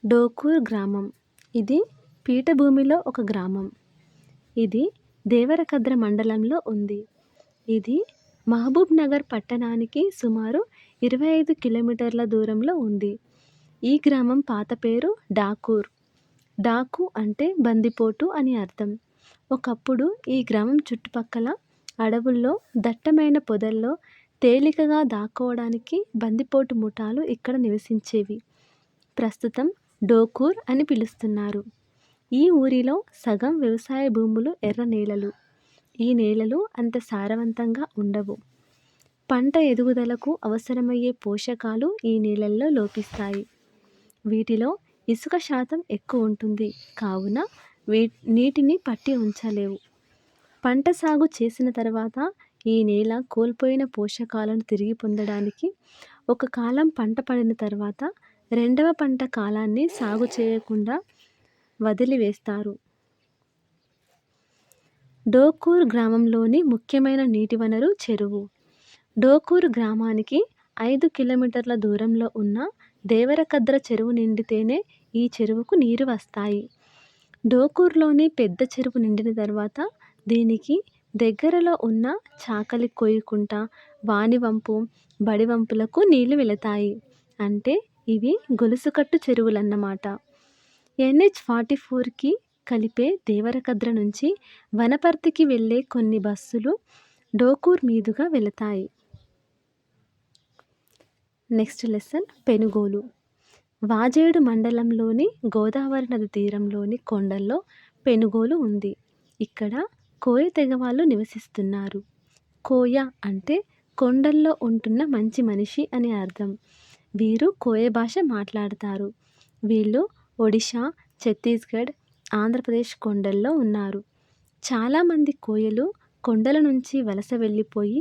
డోకూర్ గ్రామం. ఇది పీఠభూమిలో ఒక గ్రామం. ఇది దేవరకద్ర మండలంలో ఉంది. ఇది మహబూబ్ నగర్ పట్టణానికి సుమారు 25 కిలోమీటర్ల దూరంలో ఉంది. ఈ గ్రామం పాత పేరు డాకూర్. డాకు అంటే బందిపోటు అని అర్థం. ఒకప్పుడు ఈ గ్రామం చుట్టుపక్కల అడవుల్లో దట్టమైన పొదల్లో తేలికగా దాక్కోవడానికి బందిపోటు ముఠాలు ఇక్కడ నివసించేవి. ప్రస్తుతం డోకూర్ అని పిలుస్తున్నారు. ఈ ఊరిలో సగం వ్యవసాయ భూములు ఎర్ర నేలలు. ఈ నేలలు అంత సారవంతంగా ఉండవు. పంట ఎదుగుదలకు అవసరమయ్యే పోషకాలు ఈ నేలల్లో లోపిస్తాయి. వీటిలో ఇసుక శాతం ఎక్కువ ఉంటుంది కావున నీటిని పట్టి ఉంచలేవు. పంట సాగు చేసిన తర్వాత ఈ నేల కోల్పోయిన పోషకాలను తిరిగి పొందడానికి ఒక కాలం పంట పడిన తర్వాత రెండవ పంట కాలాన్ని సాగు చేయకుండా వదిలివేస్తారు. డోకూర్ గ్రామంలోని ముఖ్యమైన నీటి వనరు చెరువు. డోకూర్ గ్రామానికి 5 కిలోమీటర్ల దూరంలో ఉన్న దేవరకద్ర చెరువు నిండితేనే ఈ చెరువుకు నీరు వస్తాయి. డోకూర్లోని పెద్ద చెరువు నిండిన తర్వాత దీనికి దగ్గరలో ఉన్న చాకలి కోయికుంట, వానివంపు, బడివంపులకు నీళ్లు వెళతాయి. అంటే ఇవి గొలుసుకట్టు చెరువులన్నమాట. NH-44కి కలిపే దేవరకద్ర నుంచి వనపర్తికి వెళ్ళే కొన్ని బస్సులు డోకూర్ మీదుగా వెళతాయి. Next lesson Penugolu. వాజేడు మండలంలోని గోదావరి నది తీరంలోని కొండల్లో పెనుగోలు ఉంది. ఇక్కడ కోయ తెగ వాళ్ళు నివసిస్తున్నారు. కోయ అంటే కొండల్లో ఉంటున్న మంచి మనిషి అని అర్థం. వీరు కోయ భాష మాట్లాడతారు. వీళ్ళు ఒడిశా, ఛత్తీస్గఢ్, ఆంధ్రప్రదేశ్ కొండల్లో ఉన్నారు. చాలామంది కోయలు కొండల నుంచి వలస వెళ్ళిపోయి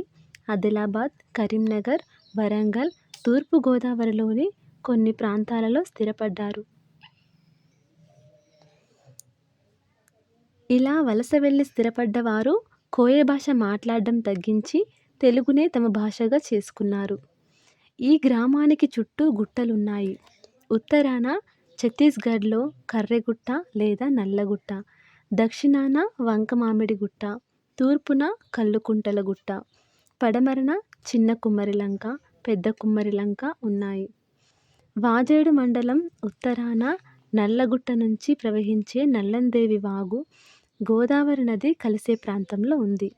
ఆదిలాబాద్, కరీంనగర్, వరంగల్, తూర్పుగోదావరిలోని కొన్ని ప్రాంతాలలో స్థిరపడ్డారు. ఇలా వలస వెళ్ళి స్థిరపడ్డవారు కోయ భాష మాట్లాడడం తగ్గించి తెలుగునే తమ భాషగా చేసుకున్నారు. ఈ గ్రామానికి చుట్టూ గుట్టలున్నాయి. ఉత్తరాన ఛత్తీస్గఢ్లో కర్రెగుట్ట లేదా నల్లగుట్ట, దక్షిణాన వంకమామిడి గుట్ట, తూర్పున కల్లుకుంటల గుట్ట, పడమరన చిన్న కుమ్మరిలంక, పెద్ద కుమ్మరిలంక ఉన్నాయి. వాజేడు మండలం ఉత్తరాన నల్లగుట్ట నుంచి ప్రవహించే నల్లందేవి వాగు గోదావరి నది కలిసే ప్రాంతంలో ఉంది.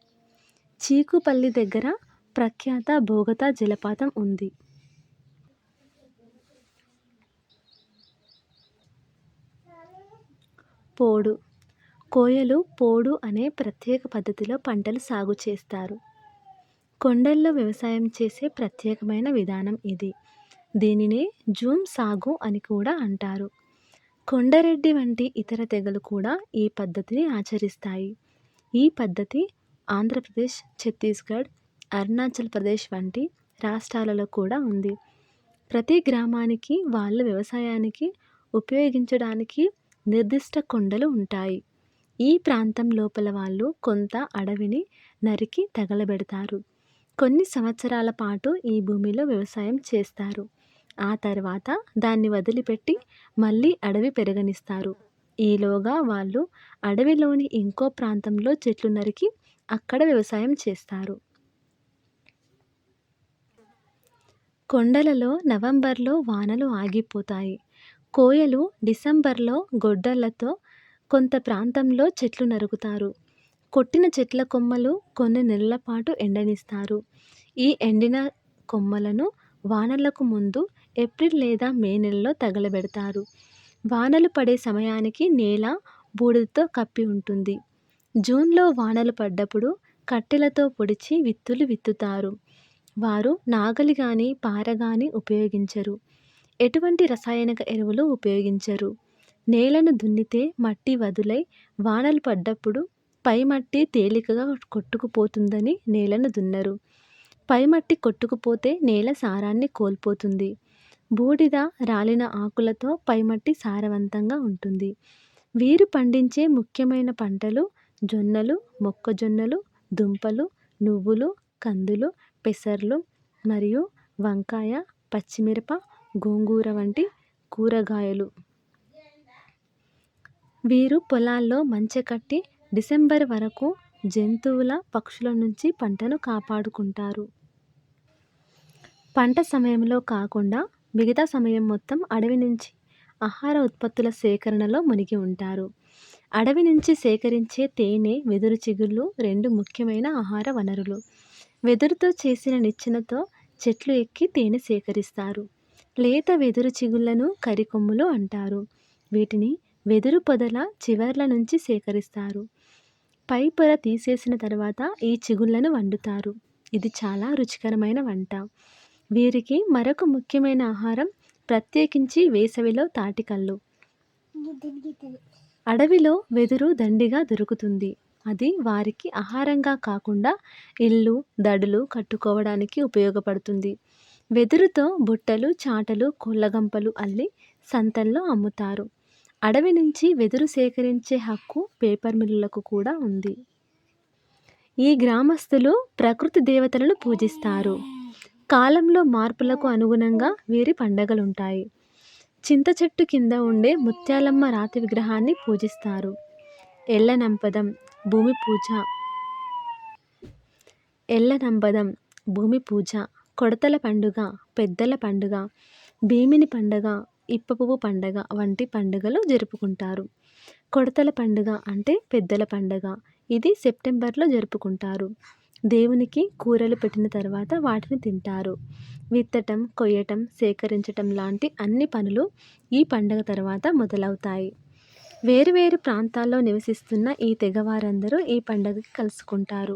చీకుపల్లి దగ్గర ప్రఖ్యాత బోగతా జలపాతం ఉంది. పోడు. కోయలు పోడు అనే ప్రత్యేక పద్ధతిలో పంటలు సాగు చేస్తారు. కొండల్లో వ్యవసాయం చేసే ప్రత్యేకమైన విధానం ఇది. దీనినే జూమ్ సాగు అని కూడా అంటారు. కొండరెడ్డి వంటి ఇతర తెగలు కూడా ఈ పద్ధతిని ఆచరిస్తాయి. ఈ పద్ధతి ఆంధ్రప్రదేశ్, ఛత్తీస్గఢ్, అరుణాచల్ ప్రదేశ్ వంటి రాష్ట్రాలలో కూడా ఉంది. ప్రతి గ్రామానికి వాళ్ళ వ్యవసాయానికి ఉపయోగించడానికి నిర్దిష్ట కొండలు ఉంటాయి. ఈ ప్రాంతం లోపల వాళ్ళు కొంత అడవిని నరికి తగలబెడతారు. కొన్ని సంవత్సరాల పాటు ఈ భూమిలో వ్యవసాయం చేస్తారు. ఆ తర్వాత దాన్ని వదిలిపెట్టి మళ్ళీ అడవి పెరగనిస్తారు. ఈలోగా వాళ్ళు అడవిలోని ఇంకో ప్రాంతంలో చెట్లు నరికి అక్కడ వ్యవసాయం చేస్తారు. కొండలలో నవంబర్లో వానలు ఆగిపోతాయి. కోయలు డిసెంబర్లో గొడ్డళ్లతో కొంత ప్రాంతంలో చెట్లు నరుకుతారు. కొట్టిన చెట్ల కొమ్మలు కొన్ని నెలల పాటు ఎండనిస్తారు. ఈ ఎండిన కొమ్మలను వానలకు ముందు ఏప్రిల్ లేదా మే నెలలో తగలబెడతారు. వానలు పడే సమయానికి నేల బూడిదతో కప్పి ఉంటుంది. జూన్లో వానలు పడ్డప్పుడు కట్టెలతో పొడిచి విత్తులు విత్తుతారు. వారు నాగలి గాని పార గాని ఉపయోగించరు. ఎటువంటి రసాయనిక ఎరువులు ఉపయోగించరు. నేలను దున్నితే మట్టి వదులై వానలు పడ్డప్పుడు పై మట్టి తేలికగా కొట్టుకుపోతుందని నేలను దున్నరు. పై మట్టి కొట్టుకుపోతే నేల సారాన్ని కోల్పోతుంది. బూడిద రాలిన ఆకులతో పైమట్టి సారవంతంగా ఉంటుంది. వీరు పండించే ముఖ్యమైన పంటలు జొన్నలు, మొక్కజొన్నలు, దుంపలు, నువ్వులు, కందులు, పెసర్లు మరియు వంకాయ, పచ్చిమిరప, గోంగూర వంటి కూరగాయలు. వీరు పొలాల్లో మంచె కట్టి డిసెంబర్ వరకు జంతువుల, పక్షుల నుంచి పంటను కాపాడుకుంటారు. పంట సమయంలో కాకుండా మిగతా సమయం మొత్తం అడవి నుంచి ఆహార ఉత్పత్తుల సేకరణలో మునిగి ఉంటారు. అడవి నుంచి సేకరించే తేనె, వెదురు చిగుళ్ళు 2 ముఖ్యమైన ఆహార వనరులు. వెదురుతో చేసిన నిచ్చెనతో చెట్లు ఎక్కి తేనె సేకరిస్తారు. లేత వెదురు చిగుళ్లను కరికొమ్ములు అంటారు. వీటిని వెదురు పొదల చివర్ల నుంచి సేకరిస్తారు. పై పొర తీసేసిన తర్వాత ఈ చిగుళ్లను వండుతారు. ఇది చాలా రుచికరమైన వంట. వీరికి మరొక ముఖ్యమైన ఆహారం ప్రత్యేకించి వేసవిలో తాటికల్లు. అడవిలో వెదురు దండిగా దొరుకుతుంది. అది వారికి ఆహారంగా కాకుండా ఇల్లు, దడులు కట్టుకోవడానికి ఉపయోగపడుతుంది. వెదురుతో బుట్టలు, చాటలు, కోళ్ళగంపలు అల్లి సంతల్లో అమ్ముతారు. అడవి నుంచి వెదురు సేకరించే హక్కు పేపర్ మిల్లులకు కూడా ఉంది. ఈ గ్రామస్తులు ప్రకృతి దేవతలను పూజిస్తారు. కాలంలో మార్పులకు అనుగుణంగా వీరి పండగలుంటాయి. చింత చెట్టు కింద ఉండే ముత్యాలమ్మ రాతి విగ్రహాన్ని పూజిస్తారు. ఎల్లనంపదం భూమి పూజ, ఎల్లనంబదం భూమి పూజ, కొడతల పండుగ, పెద్దల పండుగ, భీమిని పండుగ, ఇప్పపువ్వు పండుగ వంటి పండుగలు జరుపుకుంటారు. కొడతల పండుగ అంటే పెద్దల పండుగ. ఇది సెప్టెంబర్లో జరుపుకుంటారు. దేవునికి కూరలు పెట్టిన తర్వాత వాటిని తింటారు. విత్తటం, కొయ్యటం, సేకరించటం లాంటి అన్ని పనులు ఈ పండుగ తర్వాత మొదలవుతాయి. వేరువేరు ప్రాంతాల్లో నివసిస్తున్న ఈ తెగవారందరూ ఈ పండుగకి కలుసుకుంటారు.